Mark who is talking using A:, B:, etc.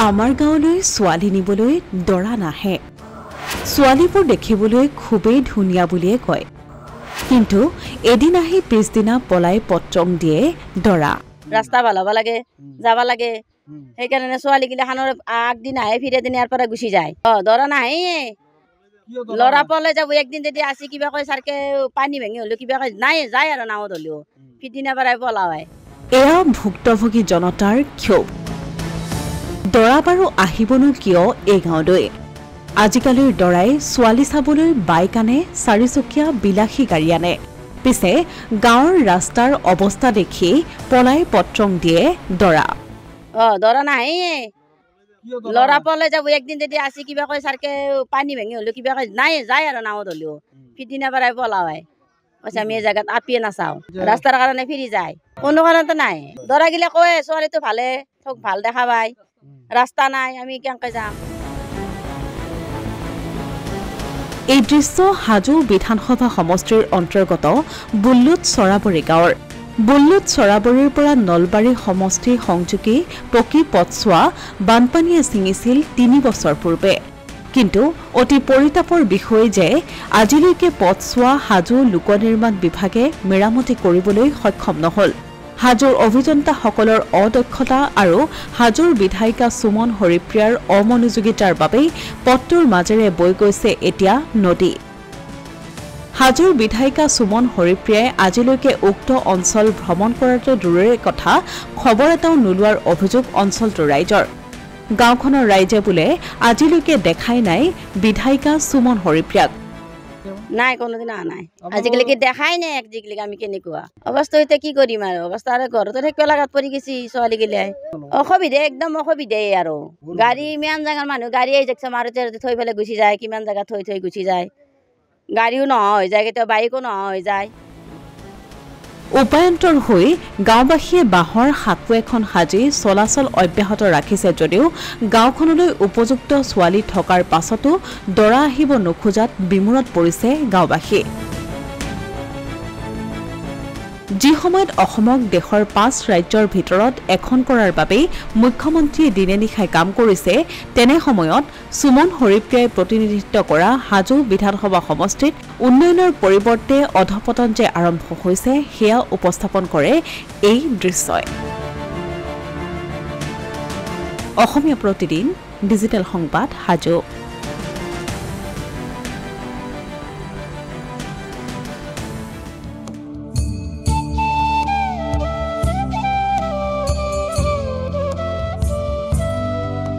A: আমাৰ গাঁৱলৈ ছোৱালী নিবলৈ দৰা নাহে। ছোৱালীবোৰ দেখিবলৈ খুবেই ধুনীয়া বুলিয়ে কয়, কিন্তু এদিন আহি পিছদিনা পলাই পত্ৰং দিয়ে দৰা।
B: ৰাস্তা ভাল হ'ব লাগে, যাব লাগে, সেইকাৰণে ছোৱালীগিলাখানৰ আগদিন আহে, ফিৰে দিন ইয়াৰ পৰা গুচি যায়। দৰা নাহে, ল'ৰা পলাই যাব। একদিন যদি আসি কিবা কয় চাৰকে পানী ভাঙি হ'লেও কিবা কয় নাই যায় আৰু নাৱত হ'লেও সিদিনা পৰাই পলাৱাই।
A: এয়া ভুক্তভোগী জনতাৰ ক্ষোভ। দৰা বাৰু আহিবনো কিয় এই গাঁৱলৈ? আজিকালিৰ দৰাই ছোৱালী চাবলৈ বাইক আনে, চাৰিচকীয়া বিলাসী গাড়ী আনে। পিছে গাঁৱৰ ৰাস্তাৰ অৱস্থা দেখি পলাই পত্ৰং দিয়ে দৰা।
B: দৰা নাহে, ল'ৰা পলাই যাব। একদিন যদি আসি কিবা কয় চাৰকে পানী ভাঙি হ'লেও কিবা কয় নাই যায় আৰু নাৱত হ'লেও সিদিনা পৰাই পলাৱাই। আমি এই জেগাত আপিয়ে নাচাওঁ, ৰাস্তাৰ কাৰণে ফিৰি যায়, কোনো কাৰণতে নাই। দৰাগিলা কয় ছোৱালীটো ভালে, চব ভাল দেখা পায়, ৰাস্তা নাই, আমি কেনেকৈ যাম।
A: এই দৃশ্য হাজো বিধানসভা সমষ্টিৰ অন্তৰ্গত বুল্লুত চৰাবৰী গাঁৱৰ। বুল্লুত চৰাবৰীৰ পৰা নলবাৰী সমষ্টি সংযোগী পকী পথছোৱা বানপানীয়ে ছিঙিছিল ৩ বছৰ পূৰ্বে। কিন্তু অতি পৰিতাপৰ বিষয় যে আজিলৈকে পথছোৱা হাজো লোক নিৰ্মাণ বিভাগে মেৰামতি কৰিবলৈ সক্ষম নহল। হাজোৰ অভিযন্তাসকলৰ অদক্ষতা আৰু হাজোৰ বিধায়িকা সুমন হৰিপ্ৰিয়াৰ অমনোযোগিতাৰ বাবেই পথটোৰ মাজেৰে বৈ গৈছে এতিয়া নদী। হাজোৰ বিধায়িকা সুমন হৰিপ্ৰিয়াই আজিলৈকে উক্ত অঞ্চল ভ্ৰমণ কৰাটো দূৰৰে কথা, খবৰ এটাও নোলোৱাৰ অভিযোগ অঞ্চলটোৰ ৰাইজৰ। গাঁওখনৰ ৰাইজে বোলে আজিলৈকে দেখাই নাই বিধায়িকা সুমন হৰিপ্ৰিয়াক।
B: নাই, কোনোদিন অহা নাই, আজিকালি দেখাই নাই। আজিকালি আমি কেনেকুৱা অৱস্থা এতিয়া কি কৰিম আৰু, অৱস্থা আৰু ঘৰতে থাকিব লগাত পৰি গৈছে ছোৱালীগিলাই। অসুবিধা, একদম অসুবিধাই আৰু। গাড়ী ইমান জেগাৰ মানুহ গাড়ী আহি যাকছে মাৰুতি থৈ পেলাই গুচি যায়, কিমান জেগাত থৈ থৈ গুচি যায়। গাড়ীও নোহোৱা হৈ যায়, কেতিয়াবা বাইকো নোহোৱা হৈ যায়।
A: উপায়ন্তৰ হৈ গাঁওবাসীয়ে বাঁহৰ সাঁকো এখন সাজি চলাচল অব্যাহত ৰাখিছে যদিও গাঁওখনলৈ উপযুক্ত ছোৱালী থকাৰ পাছতো দৰা আহিব নোখোজাত বিমূৰত পৰিছে গাঁওবাসী। যি সময়ত অসমক দেশৰ 5 ৰাজ্যৰ ভিতৰত এখন কৰাৰ বাবেই মুখ্যমন্ত্ৰীয়ে দিনে নিশাই কাম কৰিছে, তেনে সময়ত সুমন হৰিপ্ৰিয়াই প্ৰতিনিধিত্ব কৰা হাজো বিধানসভা সমষ্টিত উন্নয়নৰ পৰিৱৰ্তে অধপতন যে আৰম্ভ হৈছে সেয়া উপস্থাপন কৰে এই দৃশ্যই। অসমীয়া প্ৰতিদিন, ডিজিটেল সংবাদ, হাজো।